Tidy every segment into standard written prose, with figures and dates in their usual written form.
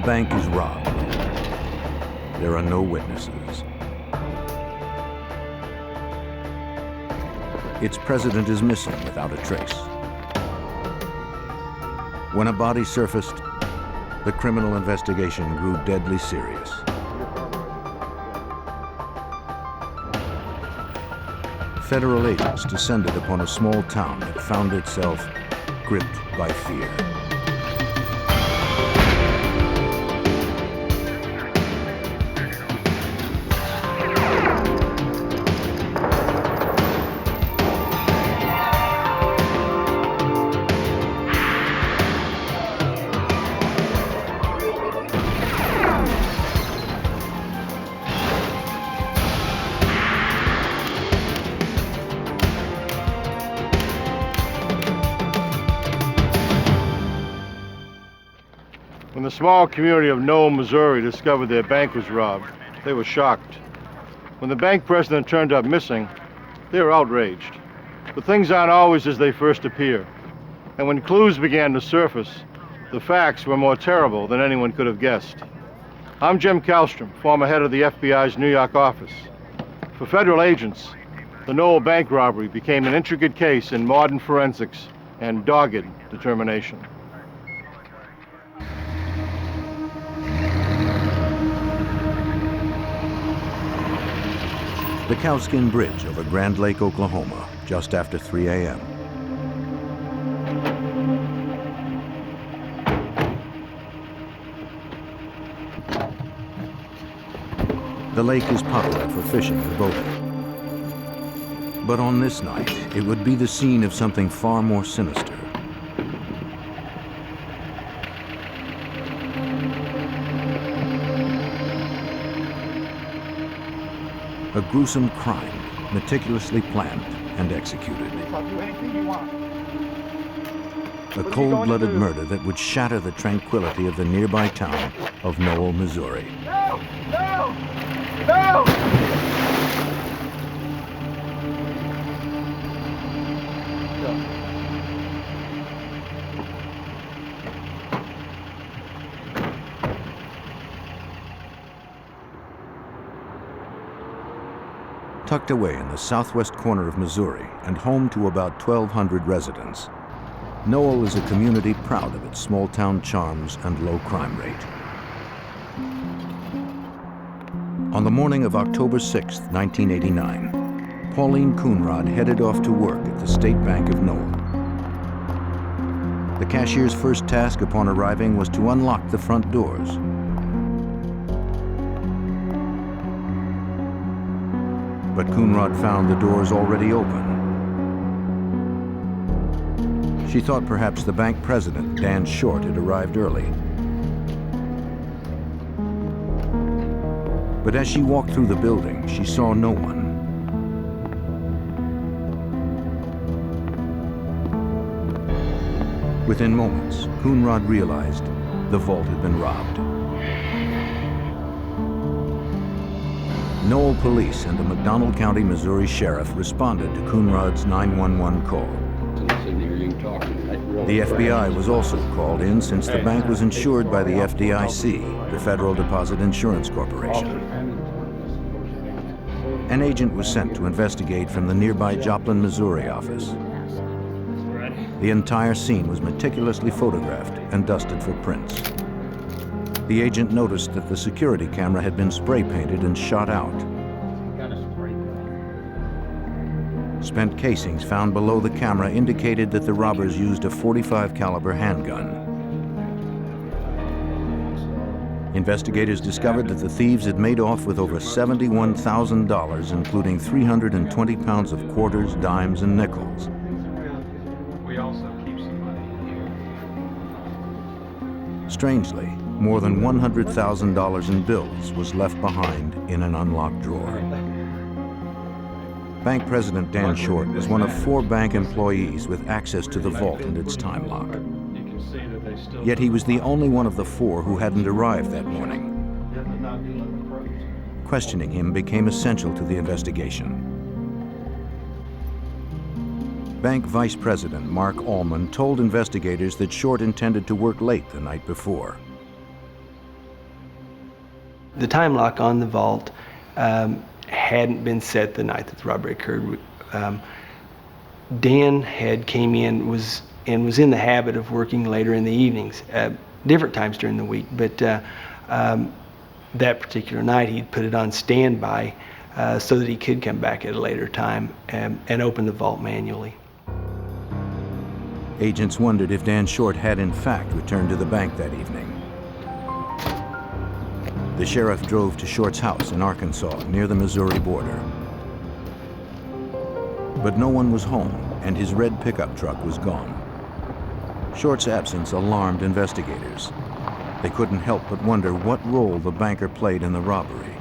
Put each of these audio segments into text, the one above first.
bank is robbed. There are no witnesses. Its president is missing without a trace. When a body surfaced, the criminal investigation grew deadly serious. Federal agents descended upon a small town that found itself gripped by fear. When the small community of Knoll, Missouri discovered their bank was robbed, they were shocked. When the bank president turned up missing, they were outraged. But things aren't always as they first appear. And when clues began to surface, the facts were more terrible than anyone could have guessed. I'm Jim Kallstrom, former head of the FBI's New York office. For federal agents, the Knoll bank robbery became an intricate case in modern forensics and dogged determination. The Cowskin Bridge over Grand Lake, Oklahoma, just after 3 a.m. The lake is popular for fishing and boating. But on this night, it would be the scene of something far more sinister. A gruesome crime, meticulously planned and executed. A cold-blooded murder that would shatter the tranquility of the nearby town of Knoll, Missouri. No! No! No! Tucked away in the southwest corner of Missouri and home to about 1,200 residents, Knoll is a community proud of its small-town charms and low crime rate. On the morning of October 6, 1989, Pauline Coonrod headed off to work at the State Bank of Knoll. The cashier's first task upon arriving was to unlock the front doors. But Coonrod found the doors already open. She thought perhaps the bank president, Dan Short, had arrived early. But as she walked through the building, she saw no one. Within moments, Coonrod realized the vault had been robbed. Knoll police and the McDonald County, Missouri sheriff responded to Coonrod's 911 call. The FBI was also called in since the bank was insured by the FDIC, the Federal Deposit Insurance Corporation. An agent was sent to investigate from the nearby Joplin, Missouri office. The entire scene was meticulously photographed and dusted for prints. The agent noticed that the security camera had been spray painted and shot out. Spent casings found below the camera indicated that the robbers used a .45 caliber handgun. Investigators discovered that the thieves had made off with over $71,000, including 320 pounds of quarters, dimes, and nickels. We also keep some money here. Strangely, more than $100,000 in bills was left behind in an unlocked drawer. Bank President Dan Short was one of 4 bank employees with access to the vault and its time lock. Yet he was the only one of the 4 who hadn't arrived that morning. Questioning him became essential to the investigation. Bank Vice President Mark Allman told investigators that Short intended to work late the night before. The time lock on the vault hadn't been set the night that the robbery occurred. Dan had came in was in the habit of working later in the evenings, different times during the week, but that particular night he'd put it on standby so that he could come back at a later time and open the vault manually. Agents wondered if Dan Short had in fact returned to the bank that evening. The sheriff drove to Short's house in Arkansas, near the Missouri border. But no one was home, and his red pickup truck was gone. Short's absence alarmed investigators. They couldn't help but wonder what role the banker played in the robbery.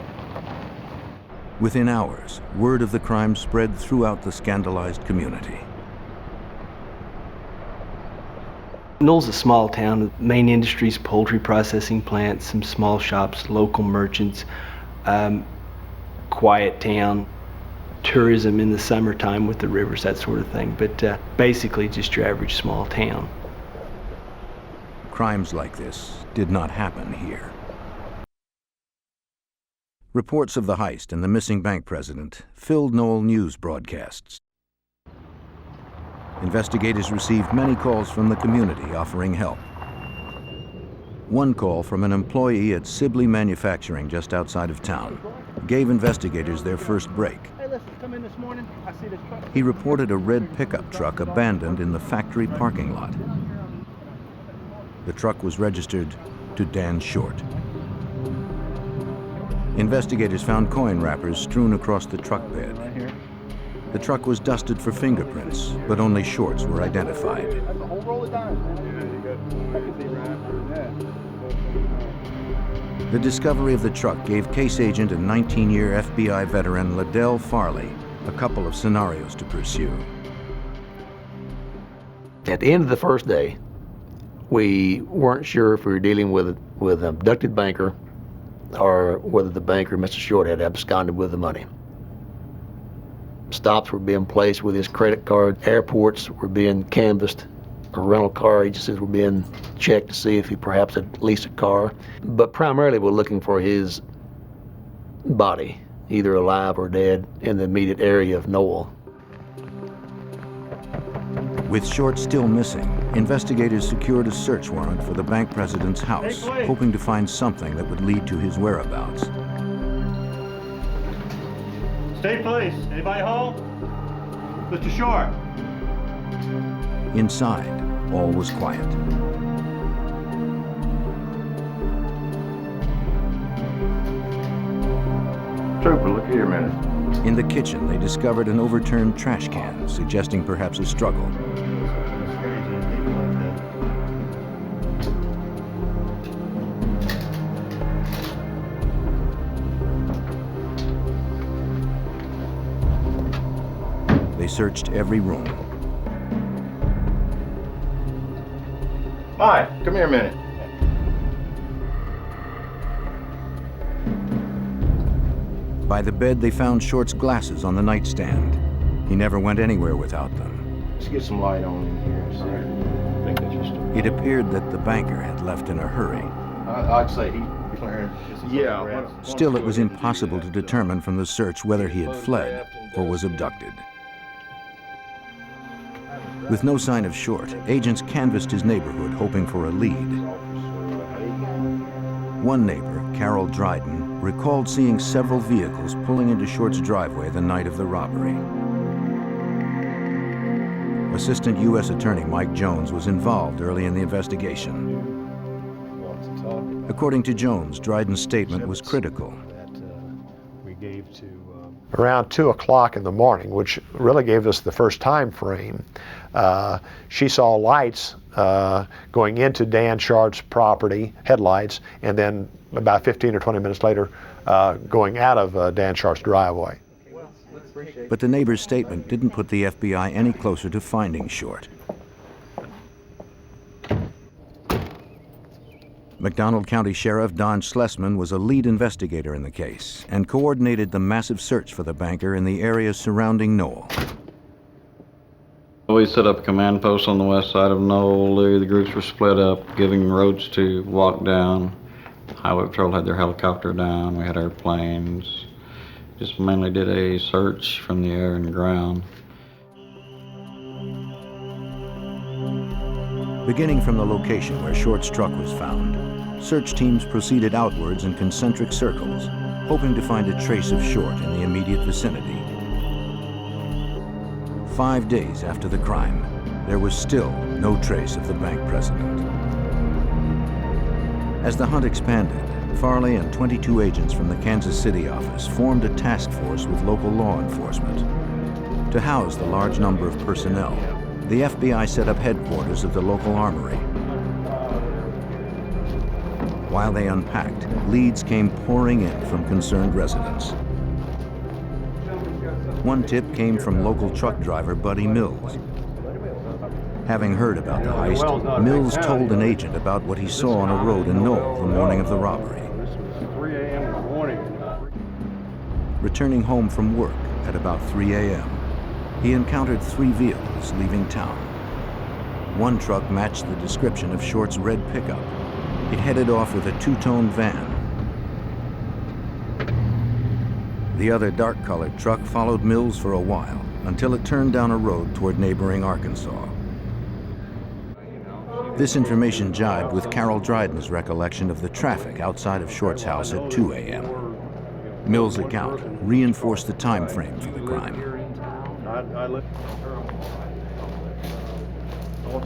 Within hours, word of the crime spread throughout the scandalized community. Knoll's a small town. Main industries, poultry processing plants, some small shops, local merchants, quiet town, tourism in the summertime with the rivers, that sort of thing. But basically just your average small town. Crimes like this did not happen here. Reports of the heist and the missing bank president filled Knoll news broadcasts. Investigators received many calls from the community offering help. One call from an employee at Sibley Manufacturing just outside of town gave investigators their first break. Hey, listen, come in this morning. I see this truck. He reported a red pickup truck abandoned in the factory parking lot. The truck was registered to Dan Short. Investigators found coin wrappers strewn across the truck bed. The truck was dusted for fingerprints, but only Short's were identified. That's a whole roll of dimes, man. The discovery of the truck gave case agent and 19-year FBI veteran Liddell Farley a couple of scenarios to pursue. At the end of the first day, we weren't sure if we were dealing with an abducted banker or whether the banker, Mr. Short, had absconded with the money. Stops were being placed with his credit card. Airports were being canvassed. Rental car agencies were being checked to see if he perhaps had leased a car. But primarily we're looking for his body, either alive or dead, in the immediate area of Knoll. With Short still missing, investigators secured a search warrant for the bank president's house, hoping to find something that would lead to his whereabouts. State police, anybody home? Mr. Short. Inside, all was quiet. Trooper, look here a minute. In the kitchen, they discovered an overturned trash can, suggesting perhaps a struggle. They searched every room. Hi, come here a minute. By the bed, they found Short's glasses on the nightstand. He never went anywhere without them. Let's get some light on in here, sir. I think that's your story. It appeared that the banker had left in a hurry. I'd say he cleared. Yeah. Still, it was impossible to determine from the search whether he had fled or was abducted. With no sign of Short, agents canvassed his neighborhood, hoping for a lead. One neighbor, Carol Dryden, recalled seeing several vehicles pulling into Short's driveway the night of the robbery. Assistant U.S. Attorney Mike Jones was involved early in the investigation. According to Jones, Dryden's statement was critical. Around 2 o'clock in the morning, which really gave us the first time frame, she saw lights going into Dan Short's property, headlights, and then about 15 or 20 minutes later going out of Dan Short's driveway. But the neighbor's statement didn't put the FBI any closer to finding Short. McDonald County Sheriff Don Schlesman was a lead investigator in the case and coordinated the massive search for the banker in the area surrounding Knoll. We set up a command post on the west side of Knoll. The groups were split up, giving roads to walk down. Highway Patrol had their helicopter down, we had airplanes. Just mainly did a search from the air and ground. Beginning from the location where Short's truck was found, search teams proceeded outwards in concentric circles, hoping to find a trace of Short in the immediate vicinity. 5 days after the crime, there was still no trace of the bank president. As the hunt expanded, Farley and 22 agents from the Kansas City office formed a task force with local law enforcement. To house the large number of personnel, the FBI set up headquarters at the local armory. While they unpacked, leads came pouring in from concerned residents. One tip came from local truck driver Buddy Mills. Having heard about the heist, Mills told an agent about what he saw on a road in Knoll the morning of the robbery. 3 a.m. in the morning. Returning home from work at about 3 a.m., he encountered 3 vehicles leaving town. One truck matched the description of Short's red pickup. It headed off with a 2-tone van. The other dark-colored truck followed Mills for a while until it turned down a road toward neighboring Arkansas. This information jibed with Carol Dryden's recollection of the traffic outside of Short's house at 2 a.m. Mills' account reinforced the time frame for the crime.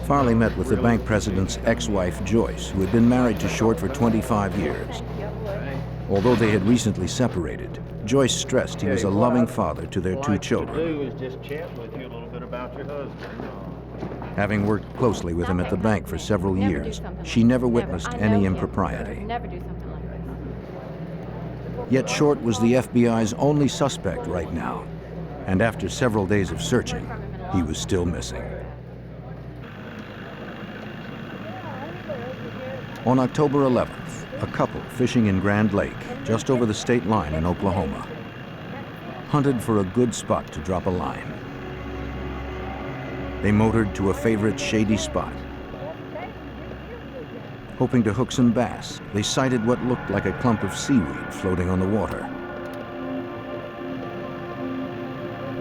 Farley met with the bank president's ex-wife, Joyce, who had been married to Short for 25 years. Although they had recently separated, Joyce stressed he was a loving father to their 2 children. Having worked closely with him at the bank for several years, she never witnessed any impropriety. Yet Short was the FBI's only suspect right now, and after several days of searching, he was still missing. On October 11th, a couple fishing in Grand Lake, just over the state line in Oklahoma, hunted for a good spot to drop a line. They motored to a favorite shady spot. Hoping to hook some bass, they sighted what looked like a clump of seaweed floating on the water.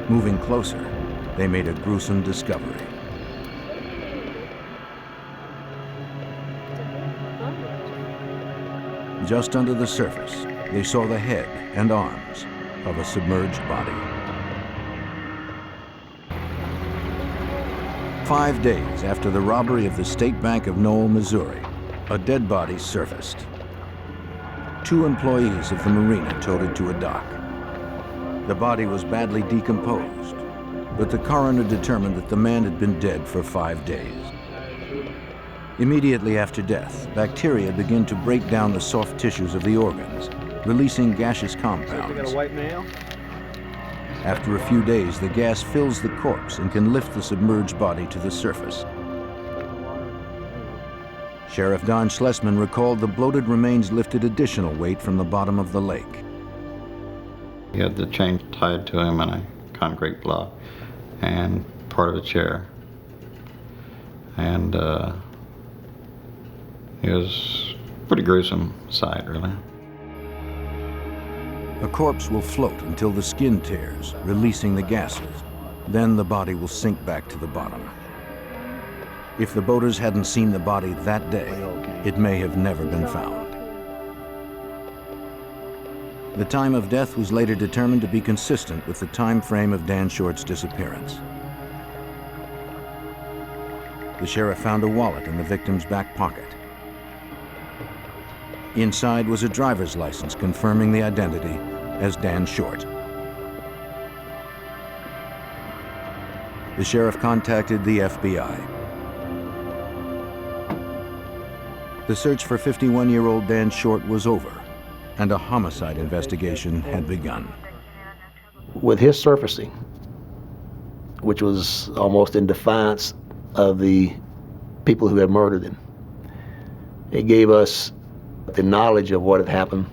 Moving closer, they made a gruesome discovery. Just under the surface, they saw the head and arms of a submerged body. 5 days after the robbery of the State Bank of Knoll, Missouri, a dead body surfaced. 2 employees of the marina towed it to a dock. The body was badly decomposed, but the coroner determined that the man had been dead for 5 days. Immediately after death, bacteria begin to break down the soft tissues of the organs, releasing gaseous compounds. After a few days, the gas fills the corpse and can lift the submerged body to the surface. Sheriff Don Schlesman recalled the bloated remains lifted additional weight from the bottom of the lake. He had the chain tied to him in a concrete block and part of a chair. And it was a pretty gruesome sight, really. A corpse will float until the skin tears, releasing the gases. Then the body will sink back to the bottom. If the boaters hadn't seen the body that day, it may have never been found. The time of death was later determined to be consistent with the time frame of Dan Short's disappearance. The sheriff found a wallet in the victim's back pocket. Inside was a driver's license confirming the identity as Dan Short. The sheriff contacted the FBI. The search for 51-year-old Dan Short was over, and a homicide investigation had begun. With his surfacing, which was almost in defiance of the people who had murdered him, it gave us the knowledge of what had happened,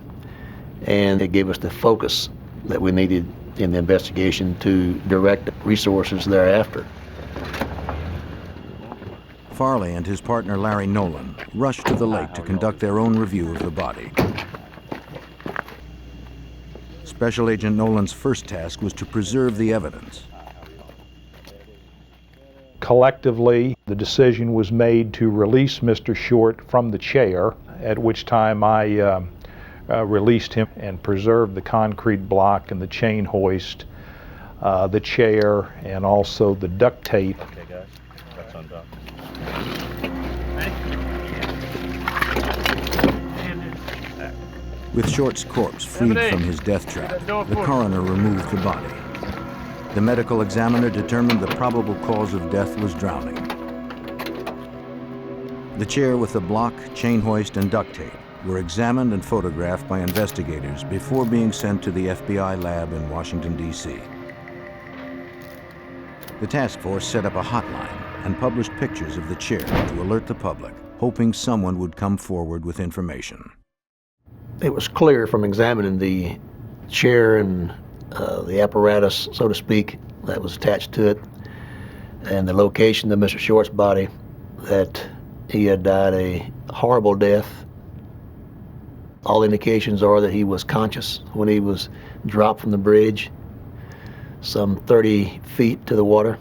and it gave us the focus that we needed in the investigation to direct resources thereafter. Farley and his partner Larry Nolan rushed to the lake to conduct their own review of the body. Special Agent Nolan's first task was to preserve the evidence. Collectively, the decision was made to release Mr. Short from the chair, at which time I released him and preserved the concrete block and the chain hoist, the chair, and also the duct tape. Okay, guys, that's undone. With Short's corpse freed from his death trap, the coroner removed the body. The medical examiner determined the probable cause of death was drowning. The chair with the block, chain hoist, and duct tape were examined and photographed by investigators before being sent to the FBI lab in Washington, D.C. The task force set up a hotline and published pictures of the chair to alert the public, hoping someone would come forward with information. It was clear from examining the chair and the apparatus, so to speak, that was attached to it, and the location of Mr. Short's body, that he had died a horrible death. All indications are that he was conscious when he was dropped from the bridge, some 30 feet to the water.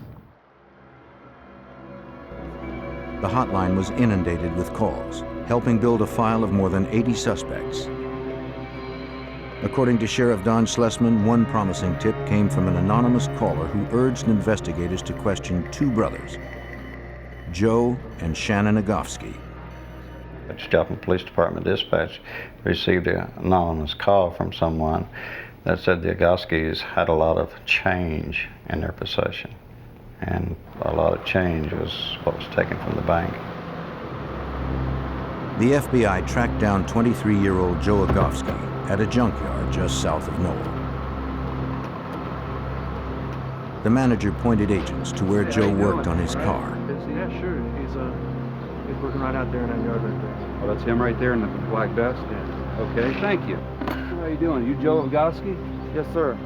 The hotline was inundated with calls, helping build a file of more than 80 suspects. According to Sheriff Don Schlesman, one promising tip came from an anonymous caller who urged investigators to question two brothers, Joe and Shannon Agofsky. The Joplin Police Department dispatch received an anonymous call from someone that said the Agofskys had a lot of change in their possession, and a lot of change was what was taken from the bank. The FBI tracked down 23-year-old Joe Agofsky at a junkyard just south of Noel. The manager pointed agents to where Joe worked on his car. Yeah, sure. He's working right out there in that yard right there. Oh, that's him right there in the black vest? Yeah. Okay, thank you. How you doing? You Joe Agofsky? Yes, sir.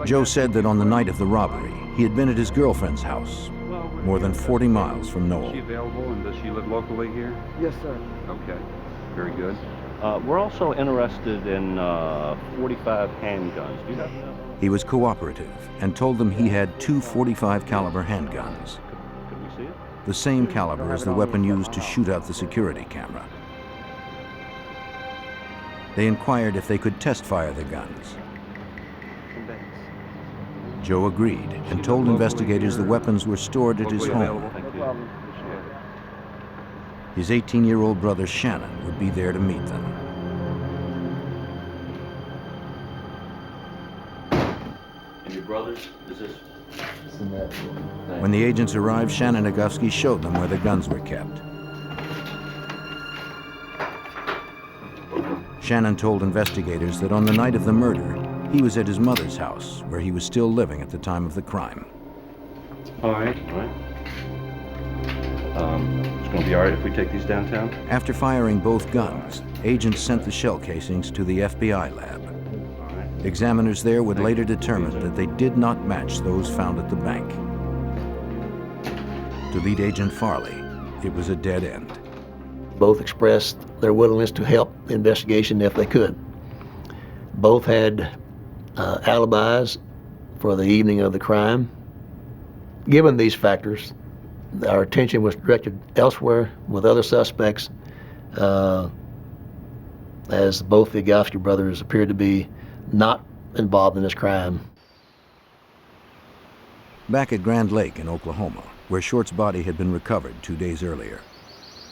Joe said that on the night of the robbery, he had been at his girlfriend's house, more than 40 miles from Is Noel. she available, and does she live locally here? Yes, sir. Okay, very good. We're also interested in 45 handguns. Do you have that? He was cooperative and told them he had two .45 caliber handguns, Could we see it? the same caliber as the weapon used to shoot out the security camera. They inquired if they could test fire the guns. Joe agreed and told investigators the weapons were stored at his home. His 18-year-old brother Shannon would be there to meet them. And your brothers, is this? When the agents arrived, Shannon Agofsky showed them where the guns were kept. Shannon told investigators that on the night of the murder, he was at his mother's house, where he was still living at the time of the crime. All right. It's going to be all right if we take these downtown? After firing both guns, agents sent the shell casings to the FBI lab. All right. Examiners there would later determine that they did not match those found at the bank. To lead agent Farley, it was a dead end. Both expressed their willingness to help the investigation if they could. Both had alibis for the evening of the crime. Given these factors, our attention was directed elsewhere with other suspects, as both the Agofsky brothers appeared to be not involved in this crime. Back at Grand Lake in Oklahoma, where Short's body had been recovered 2 days earlier,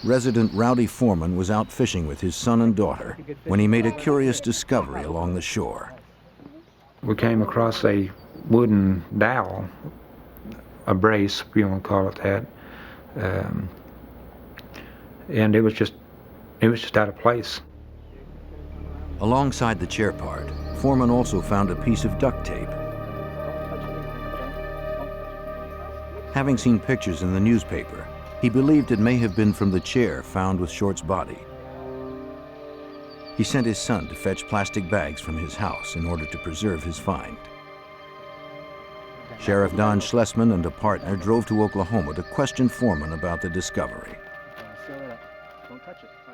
resident Rowdy Foreman was out fishing with his son and daughter when he made a curious discovery along the shore. We came across a wooden dowel, a brace, if you want to call it that, and it was just out of place. Alongside the chair part, Foreman also found a piece of duct tape. Having seen pictures in the newspaper, he believed it may have been from the chair found with Short's body. He sent his son to fetch plastic bags from his house in order to preserve his find. Sheriff Don Schlesman and a partner drove to Oklahoma to question Foreman about the discovery.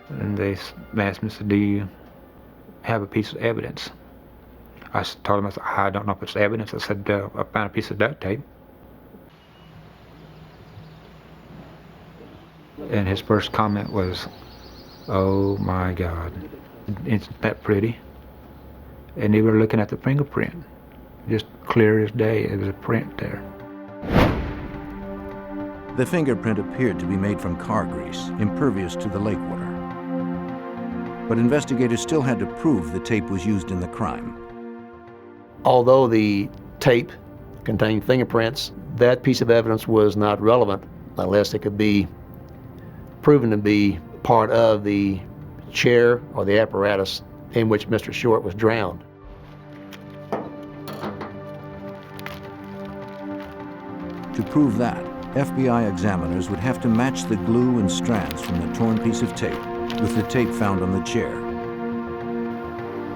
And they asked me, said, do you have a piece of evidence? I told them, I said, I don't know if it's evidence. I said, I found a piece of duct tape. And his first comment was, oh my God, isn't that pretty? And they were looking at the fingerprint, just clear as day. It was a print there. The fingerprint appeared to be made from car grease, impervious to the lake water. But investigators still had to prove the tape was used in the crime. Although the tape contained fingerprints, that piece of evidence was not relevant unless it could be proven to be part of the chair or the apparatus in which Mr. Short was drowned. To prove that, FBI examiners would have to match the glue and strands from the torn piece of tape with the tape found on the chair.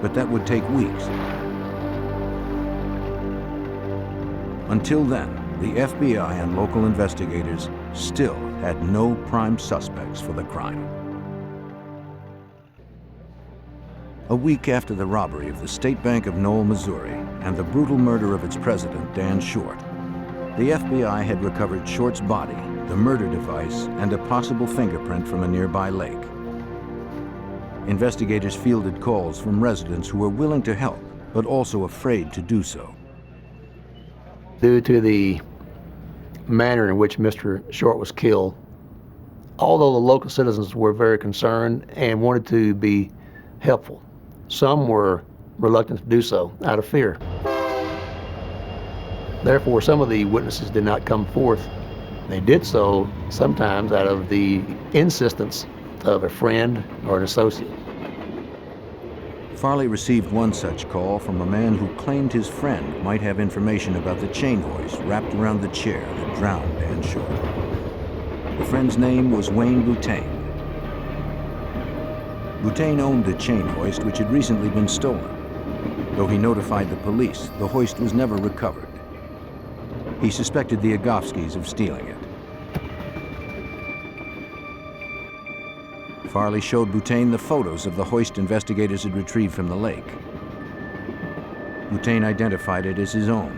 But that would take weeks. Until then, the FBI and local investigators still had no prime suspects for the crime. A week after the robbery of the State Bank of Knoll, Missouri, and the brutal murder of its president, Dan Short, the FBI had recovered Short's body, the murder device, and a possible fingerprint from a nearby lake. Investigators fielded calls from residents who were willing to help, but also afraid to do so. Due to the manner in which Mr. Short was killed, although the local citizens were very concerned and wanted to be helpful, some were reluctant to do so out of fear. Therefore, some of the witnesses did not come forth. They did so sometimes out of the insistence of a friend or an associate. Farley received one such call from a man who claimed his friend might have information about the chain hoist wrapped around the chair that drowned Dan Short. The friend's name was Wayne Boutain. Boutain owned a chain hoist which had recently been stolen. Though he notified the police, the hoist was never recovered. He suspected the Agofskis of stealing it. Farley showed Boutain the photos of the hoist investigators had retrieved from the lake. Boutain identified it as his own.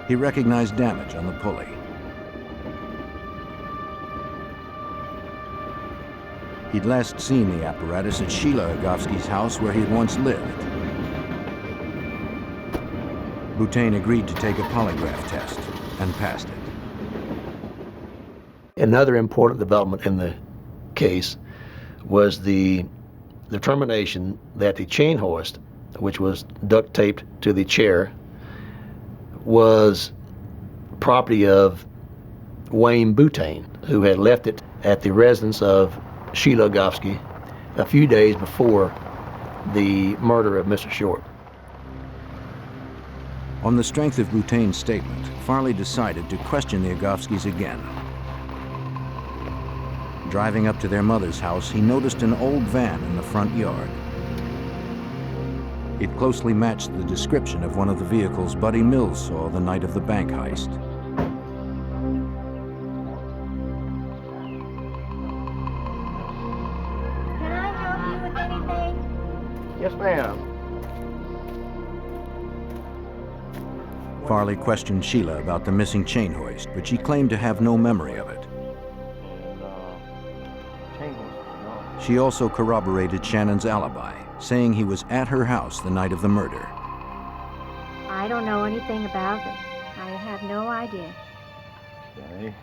He recognized damage on the pulley. He'd last seen the apparatus at Sheila Agofsky's house where he had once lived. Boutain agreed to take a polygraph test and passed it. Another important development in the case was the determination that the chain hoist, which was duct taped to the chair, was property of Wayne Boutain, who had left it at the residence of Sheila Agofsky a few days before the murder of Mr. Short. On the strength of Boutain's statement, Farley decided to question the Agofskys again. Driving up to their mother's house, he noticed an old van in the front yard. It closely matched the description of one of the vehicles Buddy Mills saw the night of the bank heist. Can I help you with anything? Yes, ma'am. Farley questioned Sheila about the missing chain hoist, but she claimed to have no memory of it. She also corroborated Shannon's alibi, saying he was at her house the night of the murder. I don't know anything about it. I have no idea. Okay.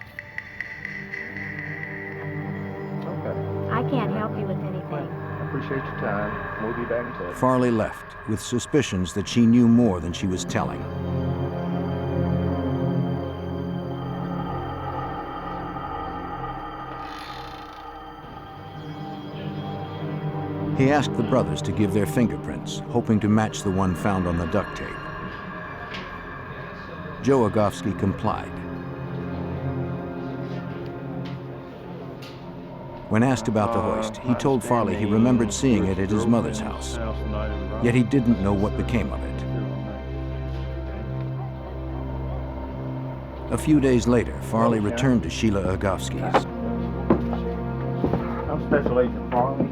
I can't help you with anything. I appreciate your time. We'll be back in touch. Farley left with suspicions that she knew more than she was telling. He asked the brothers to give their fingerprints, hoping to match the one found on the duct tape. Joe Agofsky complied. When asked about the hoist, he told Farley he remembered seeing it at his mother's house, yet he didn't know what became of it. A few days later, Farley returned to Sheila Agofsky's. I'm Special Agent Farley.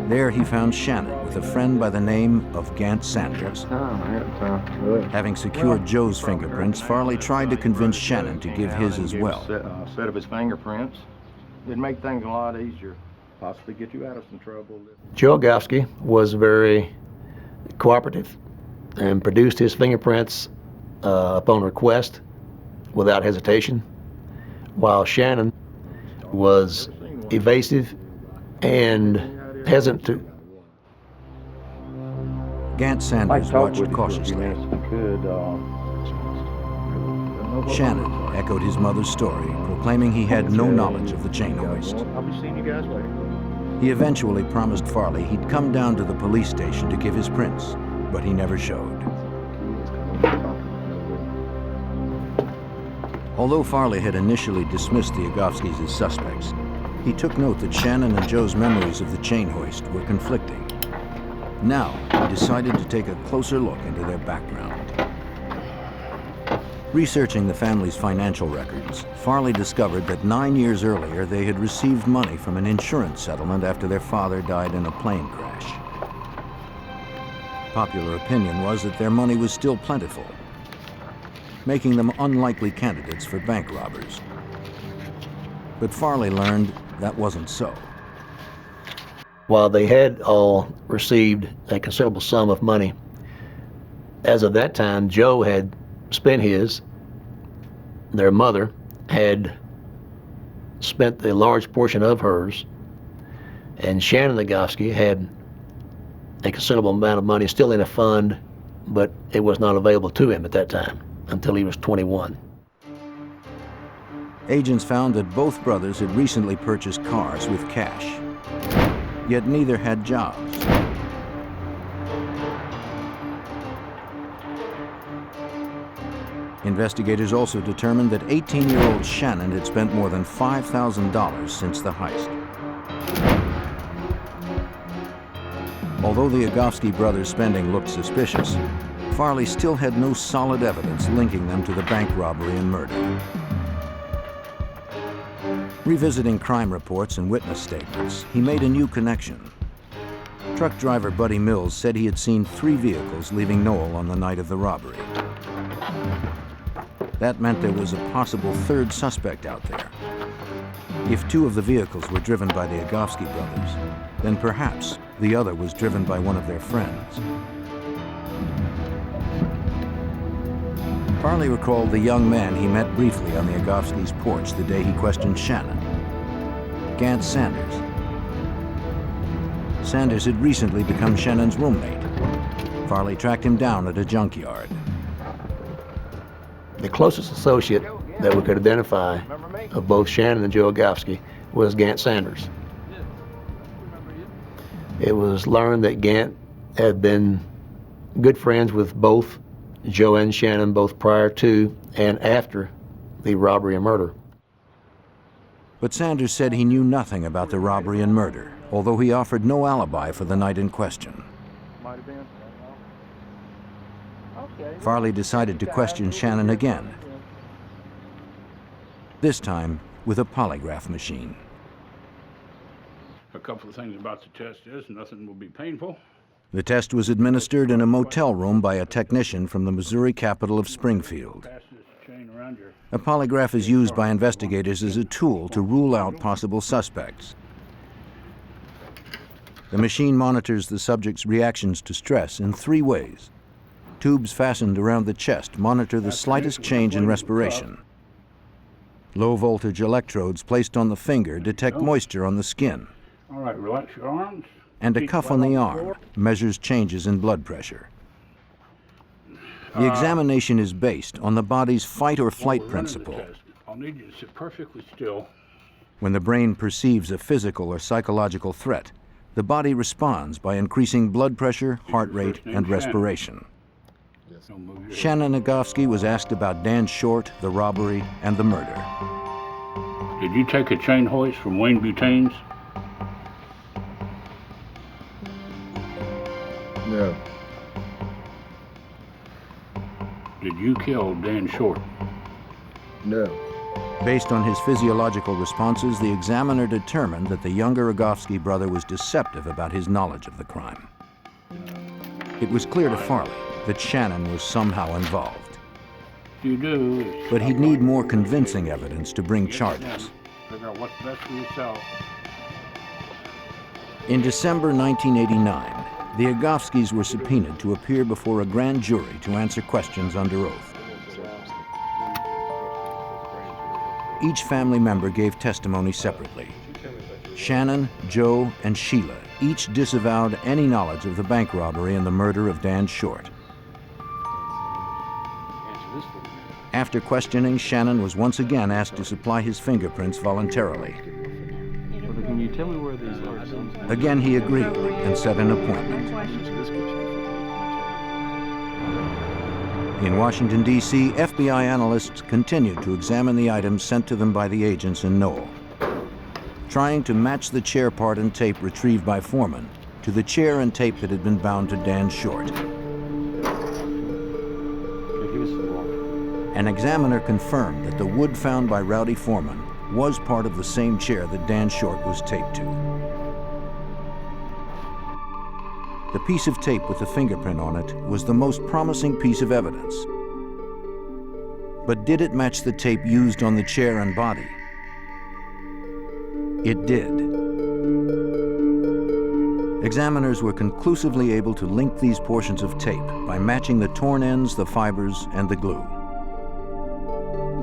There he found Shannon with a friend by the name of Gant Sanders. Having secured Joe's fingerprints, Farley tried to convince Shannon to give his as well. Set of his fingerprints. It'd make things a lot easier. Possibly get you out of some trouble. Joe Agofsky was very cooperative and produced his fingerprints upon request without hesitation, while Shannon was evasive and hesitant to. Gant Sanders watched cautiously. Shannon echoed his mother's story, proclaiming he had no knowledge of the chain hoist. I'll be seeing you guys later. He eventually promised Farley he'd come down to the police station to give his prints, but he never showed. Although Farley had initially dismissed the Agofskys as suspects, he took note that Shannon and Joe's memories of the chain hoist were conflicting. Now, he decided to take a closer look into their background. Researching the family's financial records, Farley discovered that 9 years earlier they had received money from an insurance settlement after their father died in a plane crash. Popular opinion was that their money was still plentiful, making them unlikely candidates for bank robbers. But Farley learned that wasn't so. While they had all received a considerable sum of money, as of that time, Joe had spent his. Their mother had spent a large portion of hers, and Shannon Agofsky had a considerable amount of money still in a fund, but it was not available to him at that time until he was 21. Agents found that both brothers had recently purchased cars with cash, yet neither had jobs. Investigators also determined that 18-year-old Shannon had spent more than $5,000 since the heist. Although the Agofsky brothers' spending looked suspicious, Farley still had no solid evidence linking them to the bank robbery and murder. Revisiting crime reports and witness statements, he made a new connection. Truck driver Buddy Mills said he had seen 3 vehicles leaving Knoll on the night of the robbery. That meant there was a possible third suspect out there. If 2 of the vehicles were driven by the Agofsky brothers, then perhaps the other was driven by one of their friends. Farley recalled the young man he met briefly on the Agofsky's porch the day he questioned Shannon, Gant Sanders. Sanders had recently become Shannon's roommate. Farley tracked him down at a junkyard. The closest associate that we could identify of both Shannon and Joe Agofsky was Gant Sanders. It was learned that Gant had been good friends with both Joe and Shannon, both prior to and after the robbery and murder. But Sanders said he knew nothing about the robbery and murder, although he offered no alibi for the night in question. Farley decided to question Shannon again, this time with a polygraph machine. A couple of things about the test is nothing will be painful. The test was administered in a motel room by a technician from the Missouri capital of Springfield. A polygraph is used by investigators as a tool to rule out possible suspects. The machine monitors the subject's reactions to stress in 3 ways. Tubes fastened around the chest monitor the slightest change in respiration. Low-voltage electrodes placed on the finger detect moisture on the skin. All right, relax your arms. And a cuff on the arm measures changes in blood pressure. The examination is based on the body's fight or flight principle. I'll need you to sit perfectly still. When the brain perceives a physical or psychological threat, the body responds by increasing blood pressure, heart rate, and respiration. Shannon Agofsky was asked about Dan Short, the robbery, and the murder. Did you take a chain hoist from Wayne Butane's? No. Did you kill Dan Short? No. Based on his physiological responses, the examiner determined that the younger Rogowski brother was deceptive about his knowledge of the crime. It was clear to Farley that Shannon was somehow involved. You do. But he'd need more convincing evidence to bring charges. Figure out what's best for yourself. In December 1989, the Rogowskis were subpoenaed to appear before a grand jury to answer questions under oath. Each family member gave testimony separately. Shannon, Joe, and Sheila each disavowed any knowledge of the bank robbery and the murder of Dan Short. After questioning, Shannon was once again asked to supply his fingerprints voluntarily. Can you tell me where these are? Again, he agreed and set an appointment. In Washington, D.C., FBI analysts continued to examine the items sent to them by the agents in Knoll, trying to match the chair part and tape retrieved by Foreman to the chair and tape that had been bound to Dan Short. An examiner confirmed that the wood found by Rowdy Foreman was part of the same chair that Dan Short was taped to. The piece of tape with the fingerprint on it was the most promising piece of evidence. But did it match the tape used on the chair and body? It did. Examiners were conclusively able to link these portions of tape by matching the torn ends, the fibers, and the glue.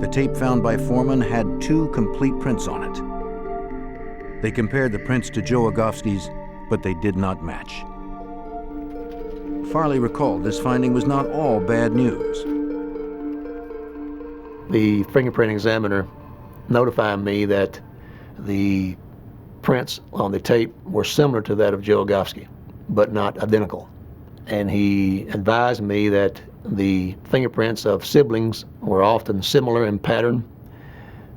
The tape found by Foreman had 2 complete prints on it. They compared the prints to Joe Rogowski's, but they did not match. Farley recalled this finding was not all bad news. The fingerprint examiner notified me that the prints on the tape were similar to that of Joe Rogowski, but not identical. And he advised me that the fingerprints of siblings were often similar in pattern.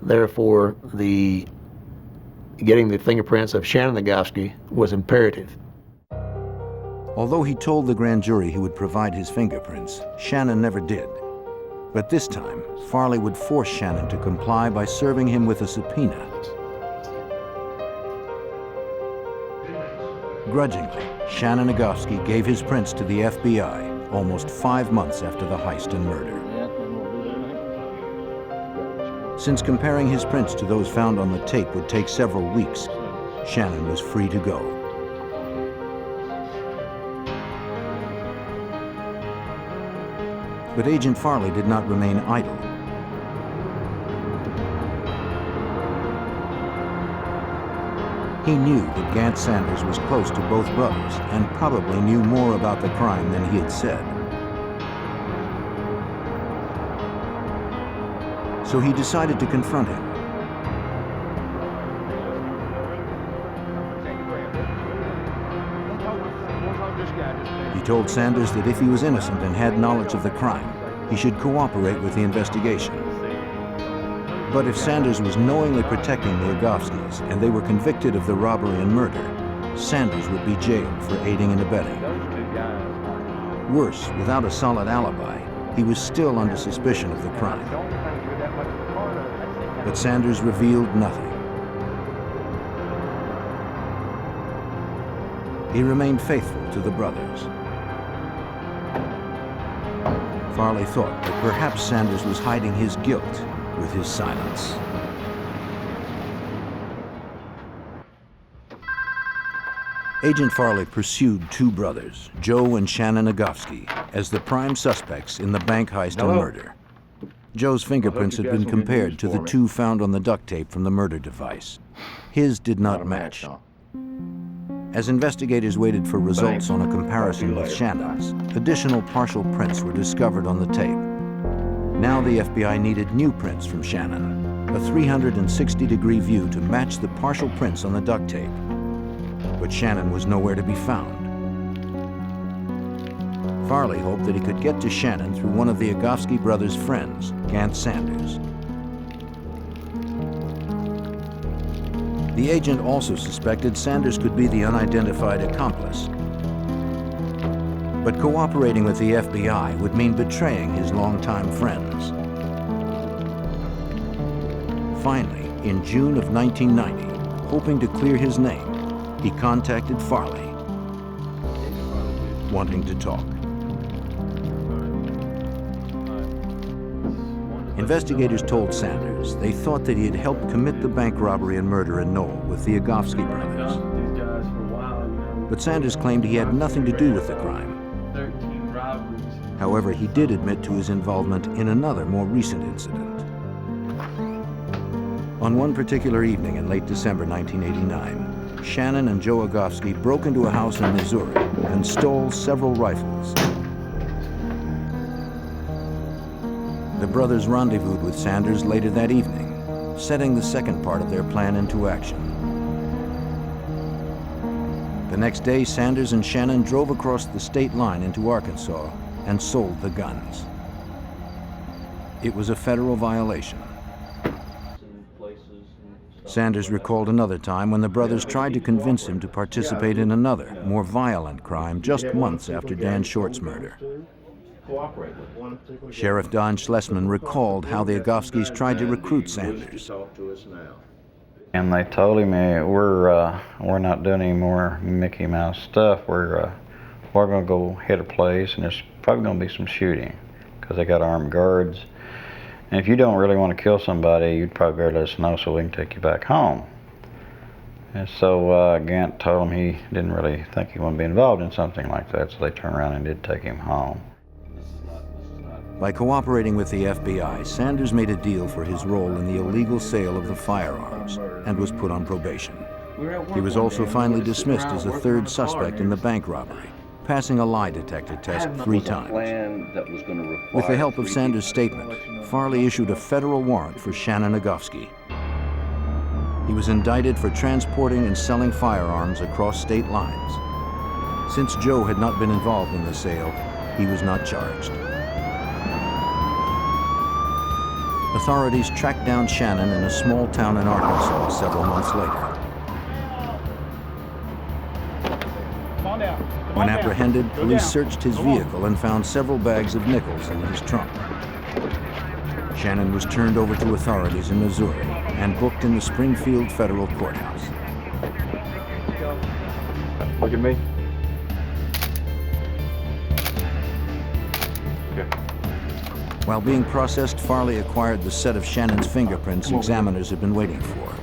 Therefore, getting the fingerprints of Shannon Rogowski was imperative. Although he told the grand jury he would provide his fingerprints, Shannon never did. But this time, Farley would force Shannon to comply by serving him with a subpoena. Grudgingly, Shannon Rogowski gave his prints to the FBI almost 5 months after the heist and murder. Since comparing his prints to those found on the tape would take several weeks, Shannon was free to go. But Agent Farley did not remain idle. He knew that Gant Sanders was close to both brothers and probably knew more about the crime than he had said. So he decided to confront him. He told Sanders that if he was innocent and had knowledge of the crime, he should cooperate with the investigation. But if Sanders was knowingly protecting the Rogowskis and they were convicted of the robbery and murder, Sanders would be jailed for aiding and abetting. Worse, without a solid alibi, he was still under suspicion of the crime. But Sanders revealed nothing. He remained faithful to the brothers. Farley thought that perhaps Sanders was hiding his guilt with his silence. Agent Farley pursued 2 brothers, Joe and Shannon Rogowski, as the prime suspects in the bank heist and murder. Joe's fingerprints had been compared to the 2 found on the duct tape from the murder device. His did not match. As investigators waited for results on a comparison with Shannon's, additional partial prints were discovered on the tape. Now the FBI needed new prints from Shannon, a 360-degree view to match the partial prints on the duct tape. But Shannon was nowhere to be found. Farley hoped that he could get to Shannon through one of the Rogowski brothers' friends, Gant Sanders. The agent also suspected Sanders could be the unidentified accomplice. But cooperating with the FBI would mean betraying his longtime friends. Finally, in June of 1990, hoping to clear his name, he contacted Farley, wanting to talk. Investigators told Sanders they thought that he had helped commit the bank robbery and murder in Knoll with the Agofsky brothers. But Sanders claimed he had nothing to do with the crime. However, he did admit to his involvement in another, more recent incident. On one particular evening in late December 1989, Shannon and Joe Agofsky broke into a house in Missouri and stole several rifles. The brothers rendezvoused with Sanders later that evening, setting the second part of their plan into action. The next day, Sanders and Shannon drove across the state line into Arkansas and sold the guns. It was a federal violation. Sanders recalled another time when the brothers tried to convince him to participate in another, more violent crime just months after Dan Short's murder. Sheriff Don Schlesman recalled how the Agofskys tried to recruit Sanders. And they told him, we're not doing any more Mickey Mouse stuff. We're going to go hit a place, and there's probably going to be some shooting, because they got armed guards. And if you don't really want to kill somebody, you'd probably better let us know so we can take you back home. And so Gant told him he didn't really think he wanted to be involved in something like that, so they turned around and did take him home. By cooperating with the FBI, Sanders made a deal for his role in the illegal sale of the firearms and was put on probation. He was also finally dismissed as a third suspect in the bank robbery, passing a lie detector test 3 times. With the help of Sanders' statement, Farley issued a federal warrant for Shannon Agofsky. He was indicted for transporting and selling firearms across state lines. Since Joe had not been involved in the sale, he was not charged. Authorities tracked down Shannon in a small town in Arkansas several months later. When apprehended, police searched his vehicle and found several bags of nickels in his trunk. Shannon was turned over to authorities in Missouri and booked in the Springfield Federal Courthouse. Look at me. While being processed, Farley acquired the set of Shannon's fingerprints examiners had been waiting for.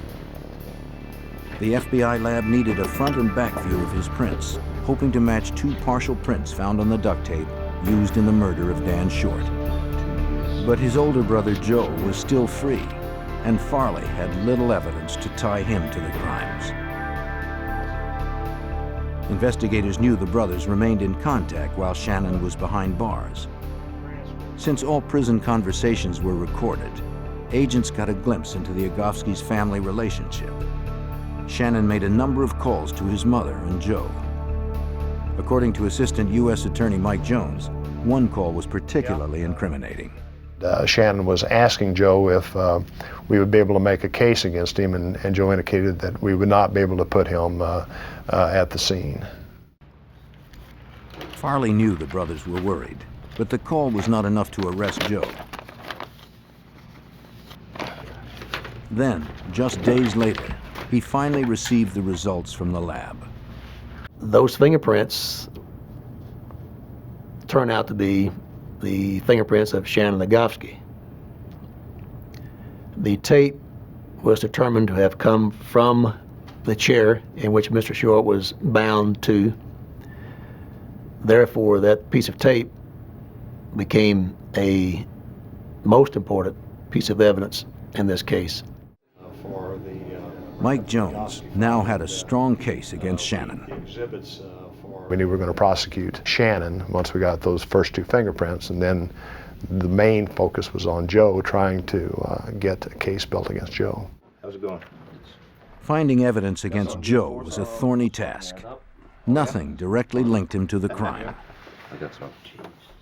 The FBI lab needed a front and back view of his prints, hoping to match 2 partial prints found on the duct tape used in the murder of Dan Short. But his older brother Joe was still free, and Farley had little evidence to tie him to the crimes. Investigators knew the brothers remained in contact while Shannon was behind bars. Since all prison conversations were recorded, agents got a glimpse into the Agofsky's family relationship. Shannon made a number of calls to his mother and Joe. According to Assistant U.S. Attorney Mike Jones, one call was particularly incriminating. Shannon was asking Joe if we would be able to make a case against him, and Joe indicated that we would not be able to put him at the scene. Farley knew the brothers were worried, but the call was not enough to arrest Joe. Then, just days later, he finally received the results from the lab. Those fingerprints turned out to be the fingerprints of Shannon Agofsky. The tape was determined to have come from the chair in which Mr. Short was bound to. Therefore, that piece of tape became a most important piece of evidence in this case. Mike Jones now had a strong case against Shannon. We knew we were going to prosecute Shannon once we got those first 2 fingerprints, and then the main focus was on Joe, trying to get a case built against Joe. How's it going? Finding evidence against Joe was a thorny task. Nothing directly linked him to the crime. I got some.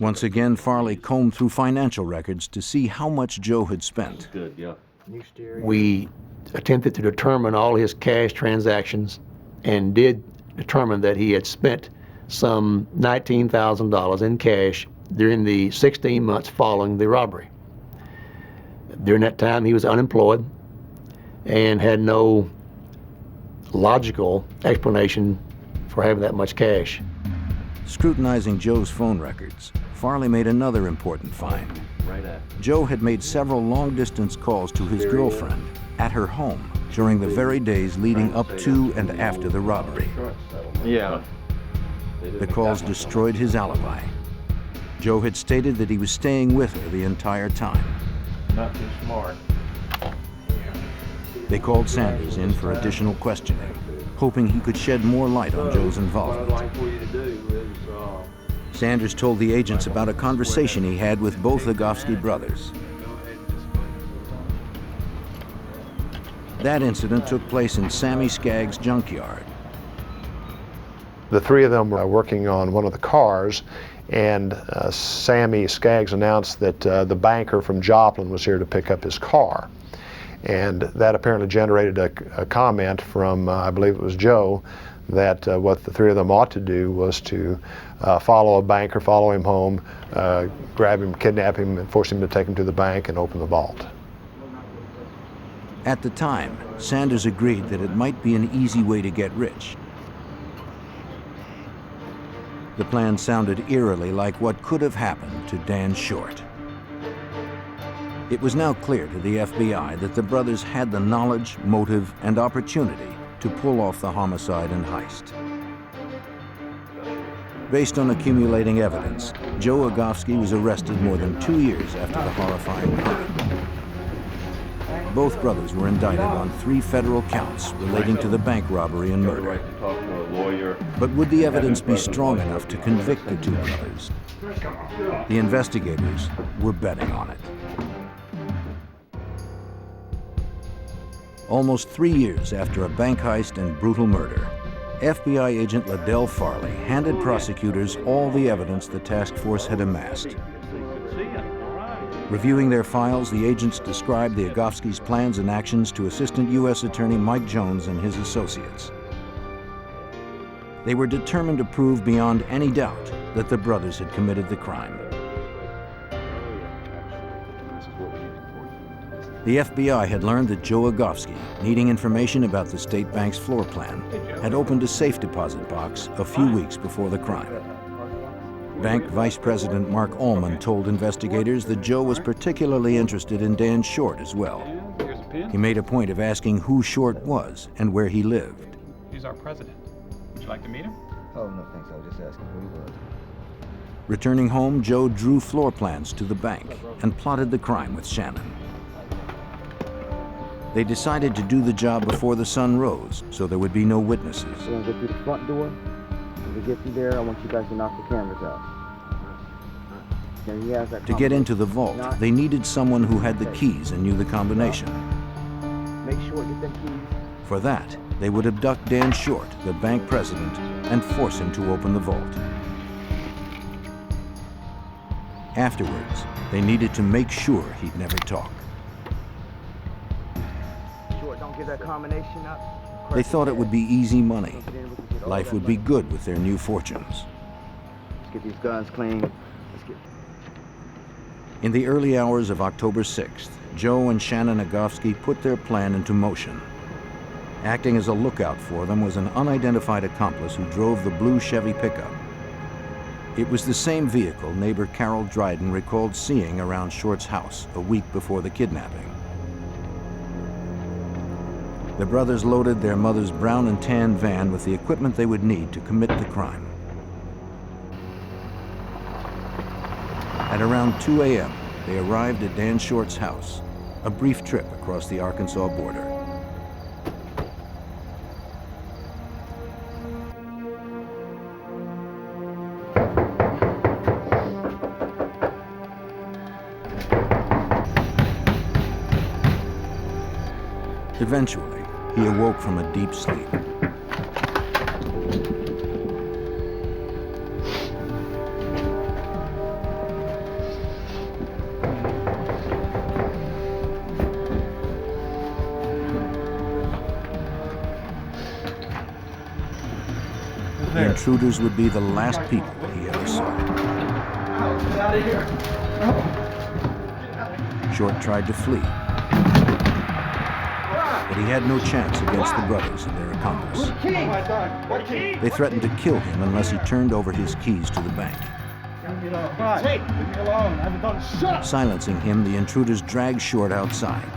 Once again, Farley combed through financial records to see how much Joe had spent. Good, yeah. We attempted to determine all his cash transactions and did determine that he had spent some $19,000 in cash during the 16 months following the robbery. During that time, he was unemployed. and had no logical explanation for having that much cash. Scrutinizing Joe's phone records, Farley made another important find. Joe had made several long-distance calls to his girlfriend at her home during the very days leading up to and after the robbery. Yeah. The calls destroyed his alibi. Joe had stated that he was staying with her the entire time. Not too smart. They called Sanders in for additional questioning, hoping he could shed more light on Joe's involvement. Sanders told the agents about a conversation he had with both Agofsky brothers. That incident took place in Sammy Skaggs' junkyard. The three of them were working on one of the cars, and Sammy Skaggs announced that the banker from Joplin was here to pick up his car. And that apparently generated a comment from, I believe it was Joe, that what the three of them ought to do was to follow a banker, follow him home, grab him, kidnap him, and force him to take him to the bank and open the vault. At the time, Sanders agreed that it might be an easy way to get rich. The plan sounded eerily like what could have happened to Dan Short. It was now clear to the FBI that the brothers had the knowledge, motive, and opportunity to pull off the homicide and heist. Based on accumulating evidence, Joe Agofsky was arrested more than 2 years after the horrifying crime. Both brothers were indicted on 3 federal counts relating to the bank robbery and murder. But would the evidence be strong enough to convict the 2 brothers? The investigators were betting on it. Almost 3 years after a bank heist and brutal murder, FBI agent Liddell Farley handed prosecutors all the evidence the task force had amassed. Reviewing their files, the agents described the Agofskys' plans and actions to Assistant U.S. Attorney Mike Jones and his associates. They were determined to prove beyond any doubt that the brothers had committed the crime. The FBI had learned that Joe Agofsky, needing information about the state bank's floor plan, had opened a safe deposit box a few weeks before the crime. Bank Vice President Mark Ullman told investigators that Joe was particularly interested in Dan Short as well. He made a point of asking who Short was and where he lived. He's our president. Would you like to meet him? Oh, no, thanks. I was just asking who he was. Returning home, Joe drew floor plans to the bank and plotted the crime with Shannon. They decided to do the job before the sun rose, so there would be no witnesses. We're going to get through the front door. When we get through there, I want you guys to knock the cameras out. To get into the vault, they needed someone who had the keys and knew the combination. Make sure get them keys. For that, they would abduct Dan Short, the bank president, and force him to open the vault. Afterwards, they needed to make sure he'd never talk. Don't give that combination up. They thought it would be easy money. Life would be good with their new fortunes. Let's get these guns clean. In the early hours of October 6th, Joe and Shannon Agofsky put their plan into motion. Acting as a lookout for them was an unidentified accomplice who drove the blue Chevy pickup. It was the same vehicle neighbor Carol Dryden recalled seeing around Short's house a week before the kidnapping. The brothers loaded their mother's brown and tan van with the equipment they would need to commit the crime. At around 2 a.m., they arrived at Dan Short's house, a brief trip across the Arkansas border. Eventually, he awoke from a deep sleep. The intruders would be the last people he ever saw. Get out of here. Short tried to flee. But he had no chance against the brothers and their accomplice. They threatened to kill him unless he turned over his keys to the bank. Leave me alone. I haven't done shit. Silencing him, the intruders dragged Short outside.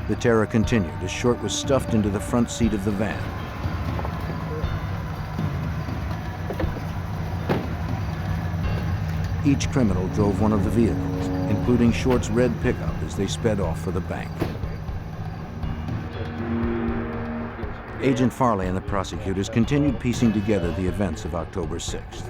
The terror continued as Short was stuffed into the front seat of the van. Each criminal drove one of the vehicles, including Short's red pickup, as they sped off for the bank. Agent Farley and the prosecutors continued piecing together the events of October 6th.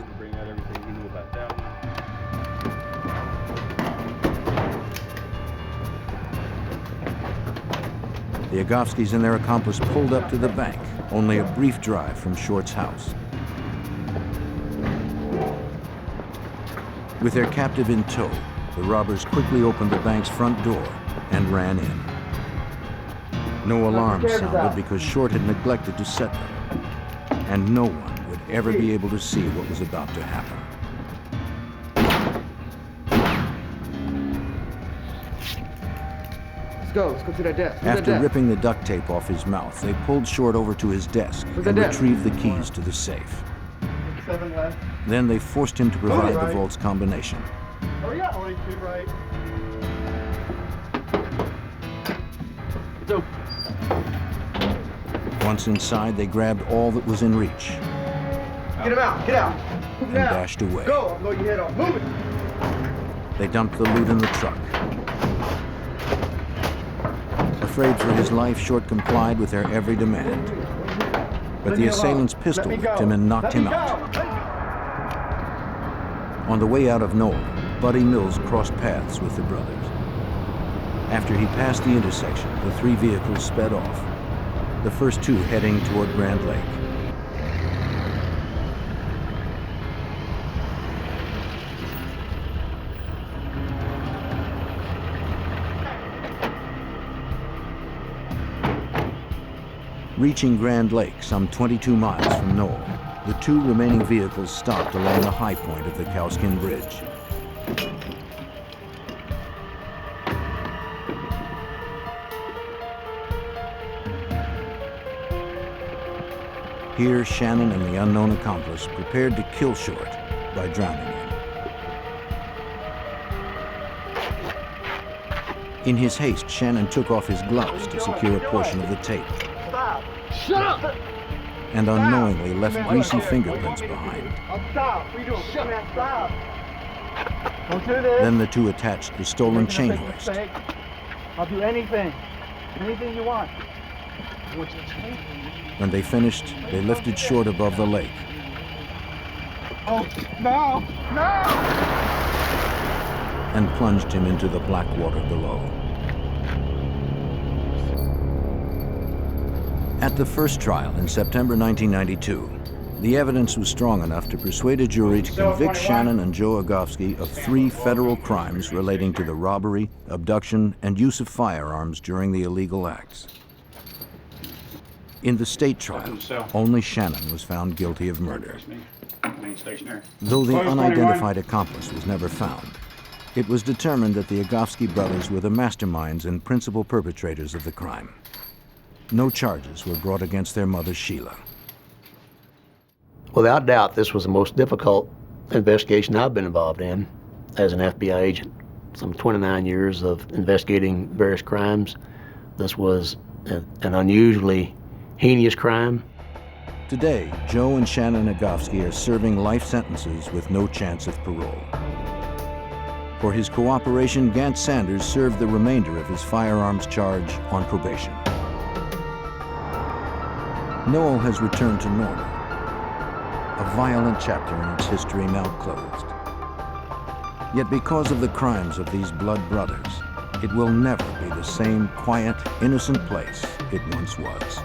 The Agofskis and their accomplice pulled up to the bank, only a brief drive from Short's house. With their captive in tow, the robbers quickly opened the bank's front door and ran in. No alarm sounded because Short had neglected to set them, and no one would ever be able to see what was about to happen. Let's go to that desk. After ripping the duct tape off his mouth, they pulled Short over to his desk and retrieved the keys to the safe. 7 left. Then they forced him to provide the vault's combination. Oh yeah, 42 right. Once inside, they grabbed all that was in reach Get him out. Get out. Move and now. dashed away. Go. I'll blow your head off. Move it. They dumped the loot in the truck. Afraid for his life, Short complied with their every demand. But the assailants pistol whipped him and knocked him out. On the way out of Knoll, Buddy Mills crossed paths with the brothers. After he passed the intersection, the three vehicles sped off, the first two heading toward Grand Lake. Reaching Grand Lake, some 22 miles from Knoll, the two remaining vehicles stopped along the high point of the Cowskin Bridge. Here, Shannon and the unknown accomplice prepared to kill Short by drowning him. In his haste, Shannon took off his gloves to secure a portion of the tape. Stop. Shut up. And unknowingly left greasy fingerprints behind. Stop. What are you doing? Shut up. Stop. Don't do this. Then the two attached the stolen chain hoist. I'll do anything. Anything you want. When they finished, they lifted Short above the lake. Oh, no. No. And plunged him into the black water below. At the first trial in September 1992, the evidence was strong enough to persuade a jury to convict Shannon and Joe Agofsky of 3 federal crimes relating to the robbery, abduction, and use of firearms during the illegal acts. In the state trial, only Shannon was found guilty of murder. Though the unidentified accomplice was never found, it was determined that the Agofsky brothers were the masterminds and principal perpetrators of the crime. No charges were brought against their mother, Sheila. Without doubt, this was the most difficult investigation I've been involved in as an FBI agent. Some 29 years of investigating various crimes. This was an unusually heinous crime. Today, Joe and Shannon Agofsky are serving life sentences with no chance of parole. For his cooperation, Gant Sanders served the remainder of his firearms charge on probation. Knoll has returned to normal, a violent chapter in its history now closed. Yet because of the crimes of these blood brothers, it will never be the same quiet, innocent place it once was.